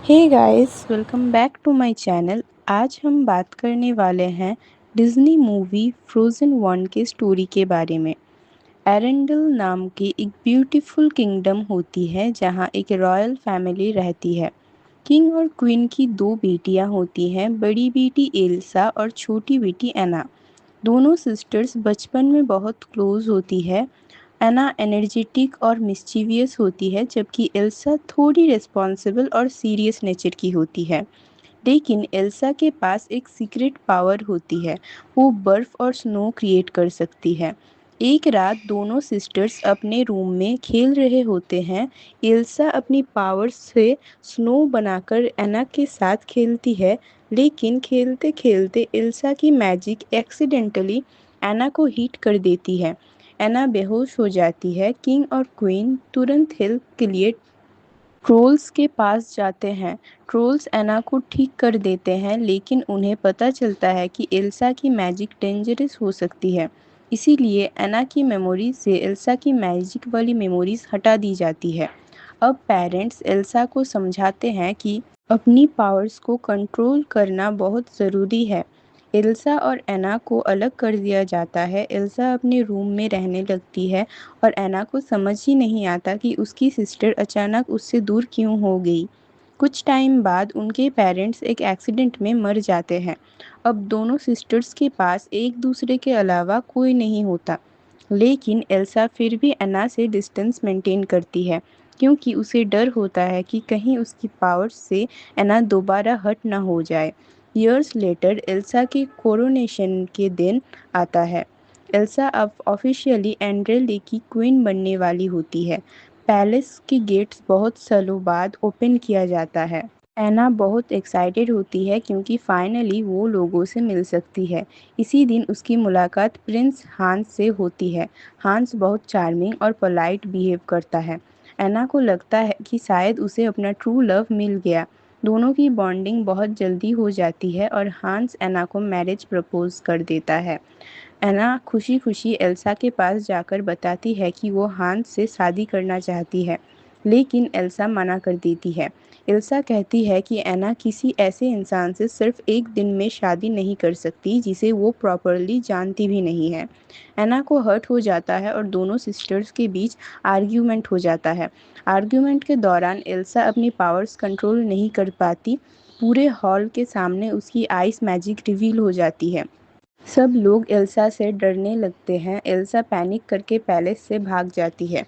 Hey guys, welcome back to my channel. आज हम बात करने वाले हैं डिज्नी मूवी फ्रोज़न 1 के स्टोरी के बारे में। एरेंडल नाम की एक ब्यूटीफुल किंगडम होती है जहाँ एक रॉयल फैमिली रहती है। किंग और क्वीन की दो बेटियाँ होती हैं, बड़ी बेटी एल्सा और छोटी बेटी एना। दोनों सिस्टर्स बचपन में बहुत क्लोज होती है। एना एनर्जेटिक और मिस्चीवियस होती है जबकि एल्सा थोड़ी रिस्पॉन्सिबल और सीरियस नेचर की होती है। लेकिन एल्सा के पास एक सीक्रेट पावर होती है। वो बर्फ और स्नो क्रिएट कर सकती है। एक रात दोनों सिस्टर्स अपने रूम में खेल रहे होते हैं। एल्सा अपनी पावर से स्नो बनाकर एना के साथ खेलती है, लेकिन खेलते खेलते एल्सा की मैजिक एक्सीडेंटली एना को हिट कर देती है। एना बेहोश हो जाती है। किंग और क्वीन तुरंत हेल्प के लिए ट्रोल्स के पास जाते हैं। ट्रोल्स एना को ठीक कर देते हैं, लेकिन उन्हें पता चलता है कि एल्सा की मैजिक डेंजरस हो सकती है। इसीलिए एना की मेमोरी से एल्सा की मैजिक वाली मेमोरीज हटा दी जाती है। अब पेरेंट्स एल्सा को समझाते हैं कि अपनी पावर्स को कंट्रोल करना बहुत ज़रूरी है। एल्सा और एना को अलग कर दिया जाता है। एल्सा अपने रूम में रहने लगती है और एना को समझ ही नहीं आता कि उसकी सिस्टर अचानक उससे दूर क्यों हो गई। कुछ टाइम बाद उनके पेरेंट्स एक एक्सीडेंट में मर जाते हैं। अब दोनों सिस्टर्स के पास एक दूसरे के अलावा कोई नहीं होता। लेकिन एल्सा फिर भी एना से डिस्टेंस मेंटेन करती है, क्योंकि उसे डर होता है कि कहीं उसकी पावर्स से एना दोबारा हर्ट ना हो जाए। ईयर्स लेटर एल्सा के कोरोनेशन के दिन आता है। एल्सा अब ऑफिशियली एंड्रेले की क्वीन बनने वाली होती है। पैलेस के गेट्स बहुत सालों बाद ओपन किया जाता है। एना बहुत एक्साइटेड होती है क्योंकि फाइनली वो लोगों से मिल सकती है। इसी दिन उसकी मुलाकात प्रिंस हांस से होती है। हांस बहुत चार्मिंग और पोलाइट बिहेव करता है। एना को लगता है कि शायद उसे अपना ट्रू लव मिल गया। दोनों की बॉन्डिंग बहुत जल्दी हो जाती है और हांस एना को मैरिज प्रपोज कर देता है। एना खुशी खुशी एल्सा के पास जाकर बताती है कि वो हांस से शादी करना चाहती है, लेकिन एल्सा मना कर देती है। एल्सा कहती है कि एना किसी ऐसे इंसान से सिर्फ एक दिन में शादी नहीं कर सकती जिसे वो प्रॉपरली जानती भी नहीं है। एना को हर्ट हो जाता है और दोनों सिस्टर्स के बीच आर्ग्यूमेंट हो जाता है। आर्ग्यूमेंट के दौरान एल्सा अपनी पावर्स कंट्रोल नहीं कर पाती। पूरे हॉल के सामने उसकी आइस मैजिक रिवील हो जाती है। सब लोग एल्सा से डरने लगते हैं। एल्सा पैनिक करके पैलेस से भाग जाती है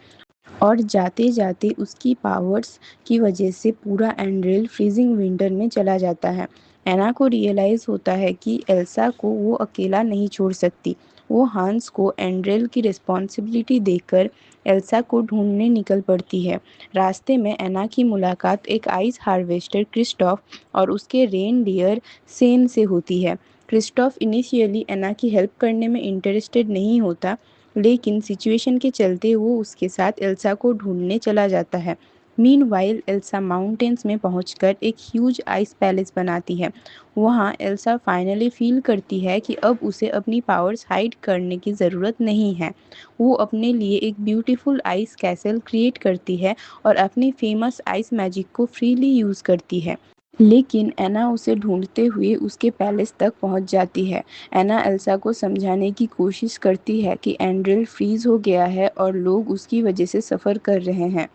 और जाते जाते उसकी पावर्स की वजह से पूरा एंड्रेल फ्रीजिंग विंटर में चला जाता है। एना को रियलाइज़ होता है कि एल्सा को वो अकेला नहीं छोड़ सकती। वो हांस को एंड्रेल की रिस्पॉन्सिबिलिटी देकर एल्सा को ढूंढने निकल पड़ती है। रास्ते में एना की मुलाकात एक आइस हार्वेस्टर क्रिस्टॉफ और उसके रेनडियर सेन से होती है। क्रिस्टॉफ इनिशियली एना की हेल्प करने में इंटरेस्टेड नहीं होता, लेकिन सिचुएशन के चलते वो उसके साथ एल्सा को ढूंढने चला जाता है। मीनवाइल एल्सा माउंटेन्स में पहुंचकर एक ह्यूज आइस पैलेस बनाती है। वहां एल्सा फाइनली फील करती है कि अब उसे अपनी पावर्स हाइड करने की ज़रूरत नहीं है। वो अपने लिए एक ब्यूटीफुल आइस कैसल क्रिएट करती है और अपनी फेमस आइस मैजिक को फ्रीली यूज़ करती है। लेकिन एना उसे ढूंढते हुए उसके पैलेस तक पहुंच जाती है। एना एल्सा को समझाने की कोशिश करती है कि एंड्रिल फ्रीज हो गया है और लोग उसकी वजह से सफ़र कर रहे हैं।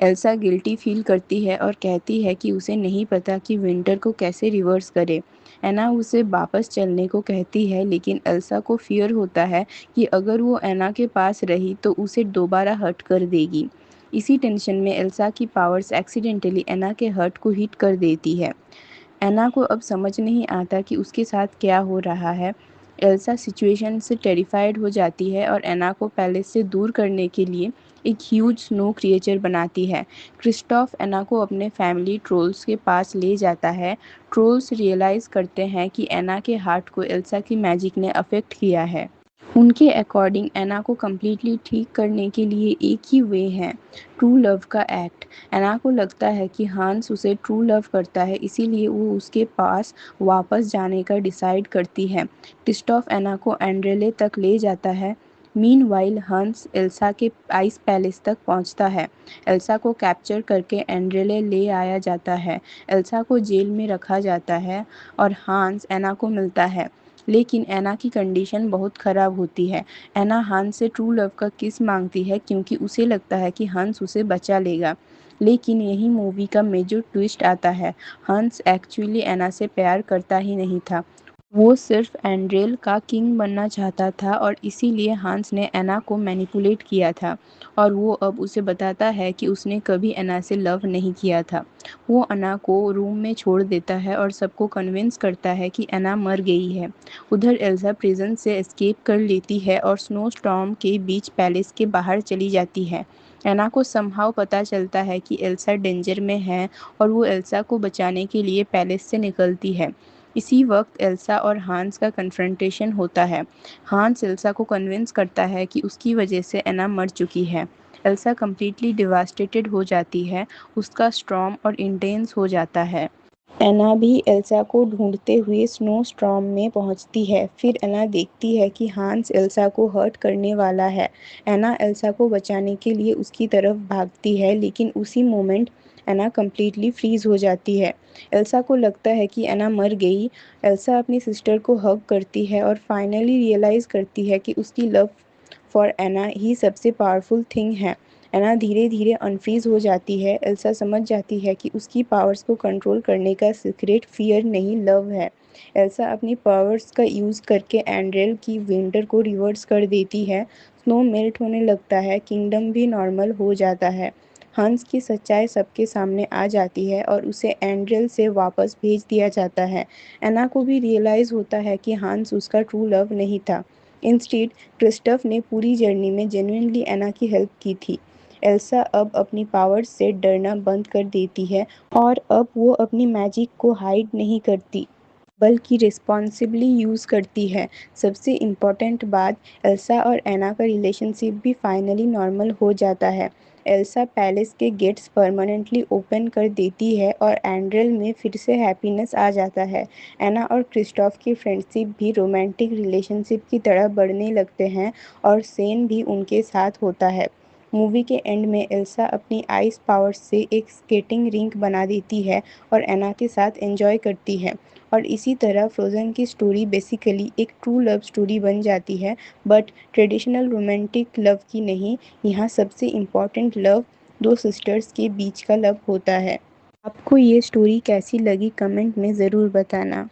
एल्सा गिल्टी फील करती है और कहती है कि उसे नहीं पता कि विंटर को कैसे रिवर्स करे। एना उसे वापस चलने को कहती है, लेकिन एल्सा को फियर होता है कि अगर वो एना के पास रही तो उसे दोबारा हर्ट कर देगी। इसी टेंशन में एल्सा की पावर्स एक्सीडेंटली एना के हर्ट को हिट कर देती है। एना को अब समझ नहीं आता कि उसके साथ क्या हो रहा है। एल्सा सिचुएशन से टेरिफाइड हो जाती है और एना को पैलेस से दूर करने के लिए एक ह्यूज स्नो क्रिएचर बनाती है। क्रिस्टॉफ एना को अपने फैमिली ट्रोल्स के पास ले जाता है। ट्रोल्स रियलाइज़ करते हैं कि एना के हार्ट को एल्सा की मैजिक ने अफेक्ट किया है। उनके अकॉर्डिंग एना को कम्प्लीटली ठीक करने के लिए एक ही वे है, ट्रू लव का एक्ट। एना को लगता है कि हांस उसे ट्रू लव करता है, इसीलिए वो उसके पास वापस जाने का डिसाइड करती है। क्रिस्टॉफ एना को एंड्रेले तक ले जाता है। मीनवाइल हंस एल्सा के आइस पैलेस तक पहुंचता है। एल्सा को कैप्चर करके एंड्रेले ले आया जाता है। एल्सा को जेल में रखा जाता है और हांस एना को मिलता है, लेकिन एना की कंडीशन बहुत खराब होती है। एना हांस से ट्रू लव का किस मांगती है क्योंकि उसे लगता है कि हंस उसे बचा लेगा। लेकिन यही मूवी का मेजर ट्विस्ट आता है। हंस एक्चुअली एना से प्यार करता ही नहीं था। वो सिर्फ एंड्रेल का किंग बनना चाहता था और इसीलिए हांस ने एना को मैनिपुलेट किया था और वो अब उसे बताता है कि उसने कभी एना से लव नहीं किया था। वो एना को रूम में छोड़ देता है और सबको कन्विंस करता है कि एना मर गई है। उधर एल्सा प्रिजन से एस्केप कर लेती है और स्नो स्टॉर्म के बीच पैलेस के बाहर चली जाती है। एना को समहाउ पता चलता है कि एल्सा डेंजर में है और वो एल्सा को बचाने के लिए पैलेस से निकलती है। इसी वक्त एल्सा और हांस का कन्फ्रंटेशन होता है। हांस एल्सा को कन्विंस करता है कि उसकी वजह से एना मर चुकी है। एल्सा कंप्लीटली डिवास्टेटेड हो जाती है, उसका स्टॉर्म और इंटेंस हो जाता है। एना भी एल्सा को ढूंढते हुए स्नो स्टॉर्म में पहुंचती है। फिर एना देखती है कि हांस एल्सा को हर्ट करने वाला है। एना एल्सा को बचाने के लिए उसकी तरफ भागती है, लेकिन उसी मोमेंट एना कंप्लीटली फ्रीज हो जाती है। एल्सा को लगता है कि एना मर गई। एल्सा अपनी सिस्टर को हग करती है और फाइनली रियलाइज करती है कि उसकी लव फॉर एना ही सबसे पावरफुल थिंग है। एना धीरे धीरे अनफ्रीज हो जाती है। एल्सा समझ जाती है कि उसकी पावर्स को कंट्रोल करने का सीक्रेट फियर नहीं लव है। एल्सा अपनी पावर्स का यूज़ करके एंड्रेल की विंटर को रिवर्स कर देती है। स्नो मेल्ट होने लगता है, किंगडम भी नॉर्मल हो जाता है। हंस की सच्चाई सबके सामने आ जाती है और उसे एंड्रेल से वापस भेज दिया जाता है। एना को भी रियलाइज़ होता है कि हंस उसका ट्रू लव नहीं था। इंस्टेड क्रिस्टफ ने पूरी जर्नी में जेन्युइनली एना की हेल्प की थी। एल्सा अब अपनी पावर्स से डरना बंद कर देती है और अब वो अपनी मैजिक को हाइड नहीं करती, बल्कि रिस्पॉन्सिबली यूज़ करती है। सबसे इम्पॉर्टेंट बात, एल्सा और एना का रिलेशनशिप भी फाइनली नॉर्मल हो जाता है। एल्सा पैलेस के गेट्स परमानेंटली ओपन कर देती है और एंड्रेल में फिर से हैप्पीनेस आ जाता है। एना और क्रिस्टोफ की फ्रेंडशिप भी रोमांटिक रिलेशनशिप की तरह बढ़ने लगते हैं और सेन भी उनके साथ होता है। मूवी के एंड में एल्सा अपनी आइस पावर्स से एक स्केटिंग रिंक बना देती है और एना के साथ एंजॉय करती है। और इसी तरह फ्रोज़न की स्टोरी बेसिकली एक ट्रू लव स्टोरी बन जाती है, बट ट्रेडिशनल रोमांटिक लव की नहीं। यहाँ सबसे इम्पॉर्टेंट लव दो सिस्टर्स के बीच का लव होता है। आपको ये स्टोरी कैसी लगी कमेंट में ज़रूर बताना।